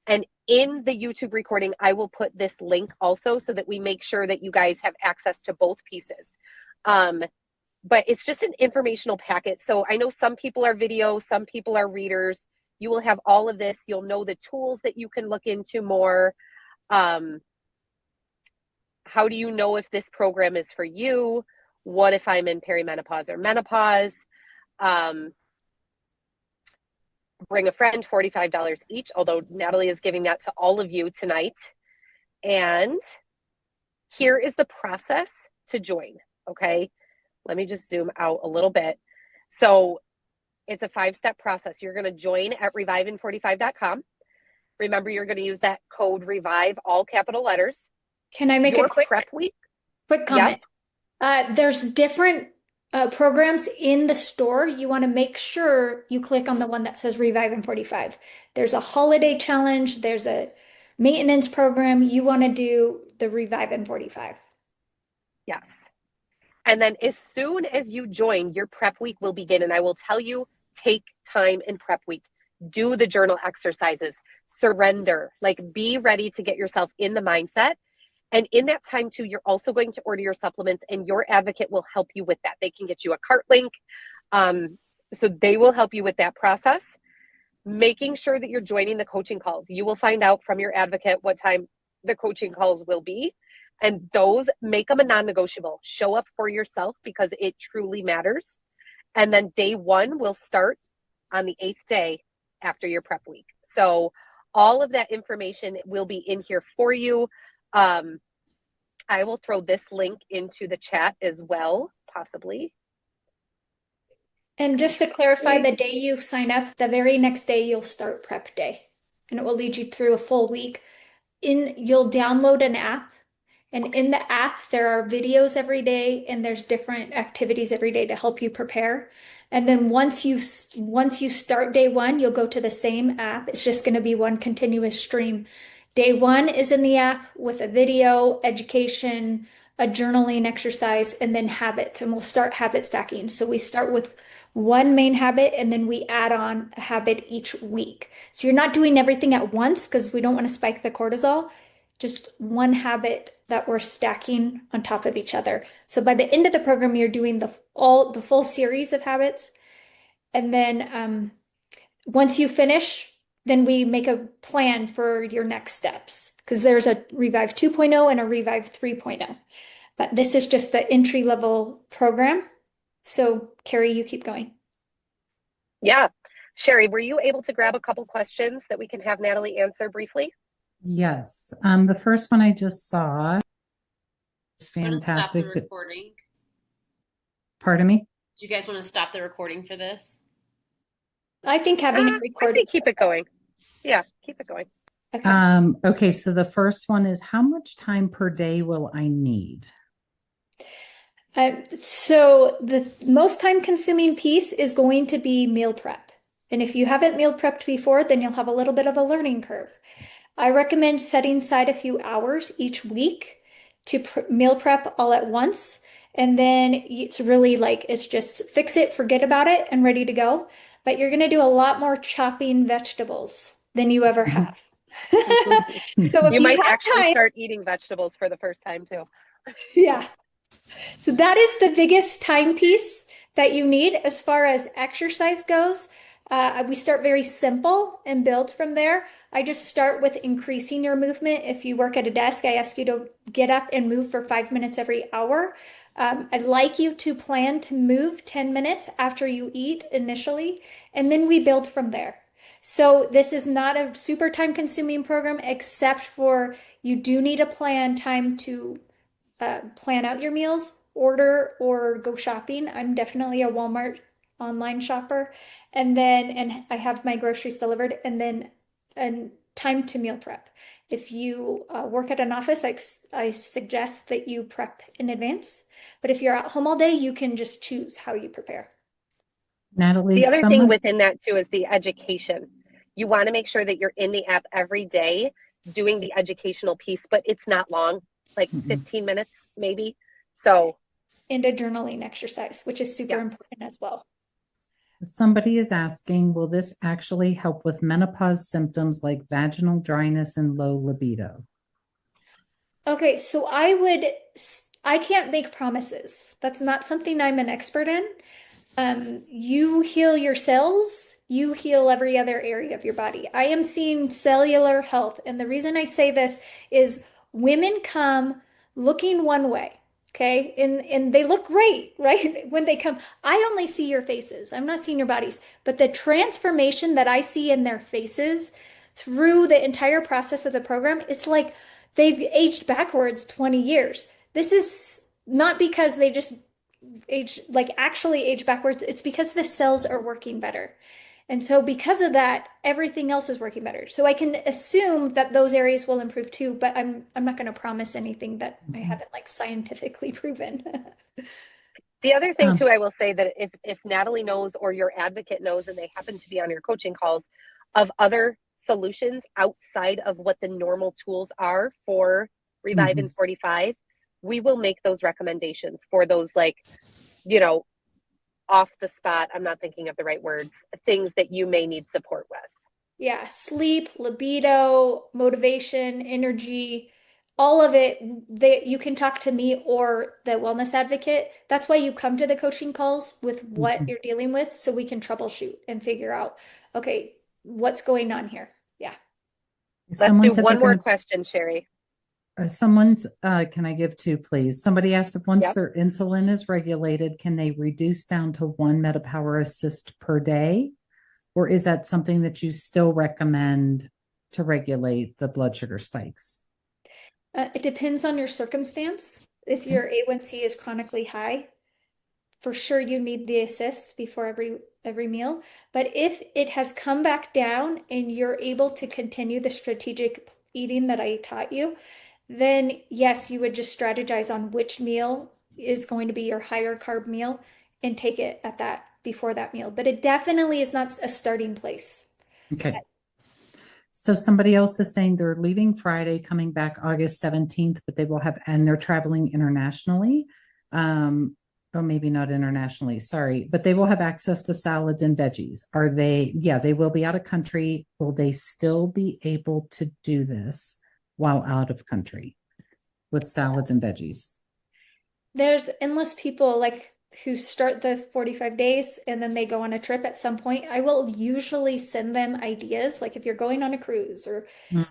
And In the YouTube recording, I will put this link also so that we make sure that you guys have access to both pieces. But it's just an informational packet. So I know some people are video, some people are readers. You will have all of this. You'll know the tools that you can look into more. How do you know if this program is for you? What if I'm in perimenopause or menopause? Bring a friend, $45 each, although Natalie is giving that to all of you tonight. And here is the process to join, okay? Let me just zoom out a little bit. So it's a 5-step process. You're going to join at revivein45.com. Remember, you're going to use that code REVIVE, all capital letters. Can I make Your a quick week? comment? There's different programs in the store. You want to make sure you click on the one that says Revive in 45. There's a holiday challenge. There's a maintenance program. You want to do the Revive in 45. Yes. And then as soon as you join, your prep week will begin. And I will tell you, take time in prep week. Do the journal exercises. Surrender. Like, be ready to get yourself in the mindset. And in that time too, you're also going to order your supplements, and your advocate will help you with that. They can get you a cart link. So they will help you with that process. Making sure that you're joining the coaching calls. You will find out from your advocate what time the coaching calls will be. And those, make them a non-negotiable. Show up for yourself because it truly matters. And then day 1 will start on the 8th day after your prep week. So all of that information will be in here for you. I will throw this link into the chat as well, possibly. And just to clarify, the day you sign up, the very next day you'll start prep day, and it will lead you through a full week. You'll download an app, and in the app there are videos every day, and there's different activities every day to help you prepare. And then once you start day 1, you'll go to the same app. It's just going to be one continuous stream. Day 1 is in the app with a video, education, a journaling exercise, and then habits. And we'll start habit stacking. So we start with one main habit, and then we add on a habit each week. So you're not doing everything at once because we don't want to spike the cortisol. Just one habit that we're stacking on top of each other. So by the end of the program, you're doing the full series of habits. And then once you finish, then we make a plan for your next steps, because there's a Revive 2.0 and a Revive 3.0. But this is just the entry level program. So Carrie, you keep going. Yeah. Sherry, were you able to grab a couple questions that we can have Natalie answer briefly? Yes. The first one I just saw is fantastic. Stop the recording. Pardon me? Do you guys want to stop the recording for this? I think having it recorded. I say keep it going. Yeah, keep it going. Okay. Okay, so the first one is, how much time per day will I need? So the most time consuming piece is going to be meal prep. And if you haven't meal prepped before, then you'll have a little bit of a learning curve. I recommend setting aside a few hours each week to meal prep all at once. And then it's really like, it's just fix it, forget about it, and ready to go. But you're going to do a lot more chopping vegetables than you ever have. So you might actually start eating vegetables for the first time too. Yeah. So that is the biggest time piece that you need. As far as exercise goes, we start very simple and build from there. I just start with increasing your movement. If you work at a desk, I ask you to get up and move for 5 minutes every hour. I'd like you to plan to move 10 minutes after you eat initially, and then we build from there. So this is not a super time consuming program, except for you do need a plan time to plan out your meals, order, or go shopping. I'm definitely a Walmart online shopper. And I have my groceries delivered, and then time to meal prep. If you work at an office, I suggest that you prep in advance. But if you're at home all day, you can just choose how you prepare. Natalie, the other thing within that too is the education. You want to make sure that you're in the app every day doing the educational piece, but it's not long, like 15 minutes maybe. So, and a journaling exercise, which is super important as well. Somebody is asking, will this actually help with menopause symptoms like vaginal dryness and low libido? Okay, so I can't make promises. That's not something I'm an expert in. You heal your cells, you heal every other area of your body. I am seeing cellular health. And the reason I say this is women come looking one way, okay? And they look great, right? When they come, I only see your faces. I'm not seeing your bodies. But the transformation that I see in their faces through the entire process of the program, it's like they've aged backwards 20 years. This is not because they just actually age backwards. It's because the cells are working better. And so because of that, everything else is working better. So I can assume that those areas will improve too, but I'm not going to promise anything that I haven't like scientifically proven. The other thing Um, too, I will say that if Natalie knows or your advocate knows and they happen to be on your coaching calls of other solutions outside of what the normal tools are for Revive in mhm. 45, we will make those recommendations for those, like, you know, off the spot, I'm not thinking of the right words, things that you may need support with. Yeah, sleep, libido, motivation, energy, all of it, you can talk to me or the wellness advocate. That's why you come to the coaching calls with what Mhm. you're dealing with so we can troubleshoot and figure out, okay, what's going on here? Yeah. Let's Someone do said they're one more going question, Sherry. to, can I give two, please? Somebody asked if once Yep. their insulin is regulated, can they reduce down to one Metapower assist per day? Or is that something that you still recommend to regulate the blood sugar spikes? It depends on your circumstance. If Okay. your A1C is chronically high, for sure you need the assist before every meal. But if it has come back down and you're able to continue the strategic eating that I taught you, then yes, you would just strategize on which meal is going to be your higher carb meal and take it at that before that meal. But it definitely is not a starting place. Okay. So somebody else is saying they're leaving Friday, coming back August 17th, but they will have, and they're traveling internationally. Or maybe not internationally, sorry, but they will have access to salads and veggies. Are they, yeah, they will be out of country. Will they still be able to do this while out of country with salads and veggies? There's endless people like who start the 45 days and then they go on a trip at some point. I will usually send them ideas, like if you're going on a cruise or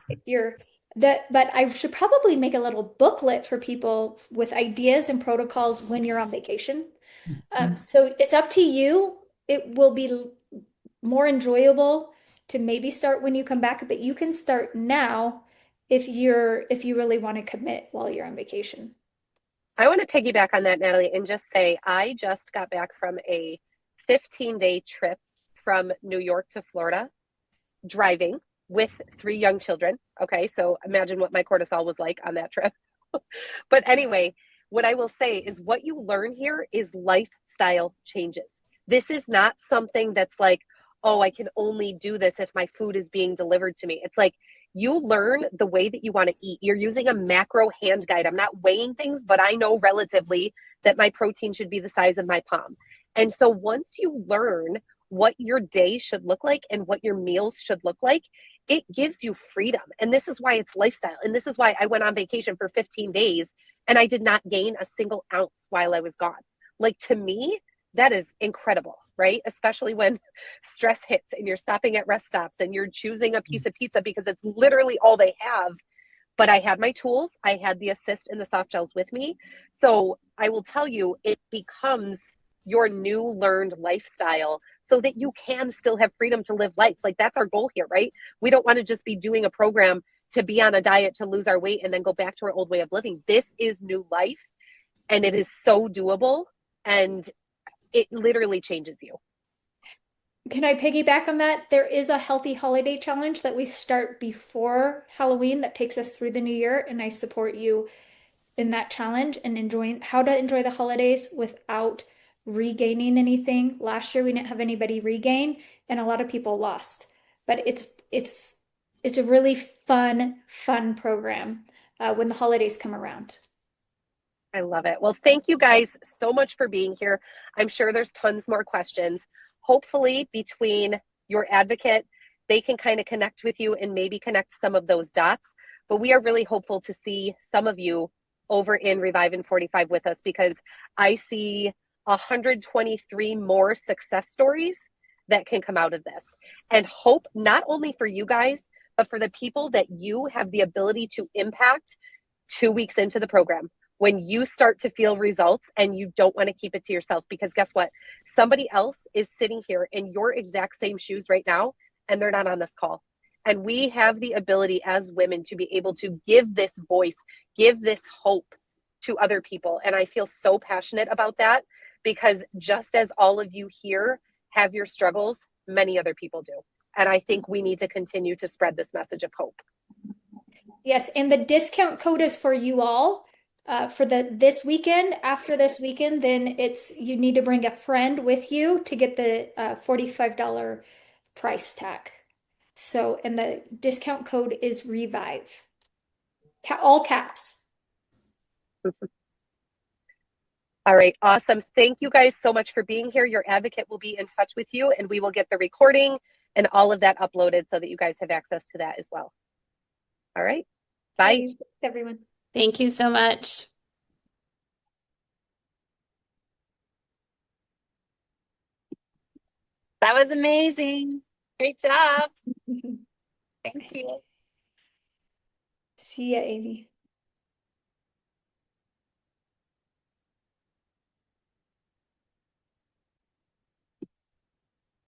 if you're that, but I should probably make a little booklet for people with ideas and protocols when you're on vacation. Mhm. So it's up to you. It will be more enjoyable to maybe start when you come back, but you can start now if you really want to commit while you're on vacation. I want to piggyback on that, Natalie, and just say I just got back from a 15-day trip from New York to Florida, driving with 3 young children. Okay, so imagine what my cortisol was like on that trip. But anyway, what I will say is what you learn here is lifestyle changes. This is not something that's like, oh, I can only do this if my food is being delivered to me. It's like you learn the way that you want to eat. You're using a macro hand guide. I'm not weighing things, but I know relatively that my protein should be the size of my palm. And so once you learn what your day should look like and what your meals should look like, it gives you freedom. And this is why it's lifestyle. And this is why I went on vacation for 15 days and I did not gain a single ounce while I was gone. Like, to me, that is incredible, right? Especially when stress hits and you're stopping at rest stops and you're choosing a piece of pizza because it's literally all they have. But I had my tools, I had the assist and the soft gels with me. So I will tell you, it becomes your new learned lifestyle so that you can still have freedom to live life. Like, that's our goal here, right? We don't want to just be doing a program to be on a diet to lose our weight and then go back to our old way of living. This is new life and it is so doable and it literally changes you. Can I piggyback on that? There is a healthy holiday challenge that we start before Halloween that takes us through the new year, and I support you in that challenge and enjoying how to enjoy the holidays without regaining anything. Last year we didn't have anybody regain, and a lot of people lost. But it's a really fun program when the holidays come around. I love it. Well, thank you guys so much for being here. I'm sure there's tons more questions. hopefully between your advocate, they can kind of connect with you and maybe connect some of those dots. But we are really hopeful to see some of you over in Revive in 45 with us, because I see 123 more success stories that can come out of this. And hope not only for you guys, but for the people that you have the ability to impact 2 weeks into the program, when you start to feel results and you don't want to keep it to yourself. Because guess what? Somebody else is sitting here in your exact same shoes right now, and they're not on this call. And we have the ability as women to be able to give this voice, give this hope to other people. And I feel so passionate about that, because just as all of you here have your struggles, many other people do. And I think we need to continue to spread this message of hope. Yes, and the discount code is for you all for this weekend. After this weekend, then you need to bring a friend with you to get the $45 price tag. So, and the discount code is REVIVE. All caps. All right, awesome. Thank you guys so much for being here. Your advocate will be in touch with you, and we will get the recording and all of that uploaded so that you guys have access to that as well. All right, bye. Thanks, everyone. Thank you so much. That was amazing. Great job. Thank you. See ya, Amy.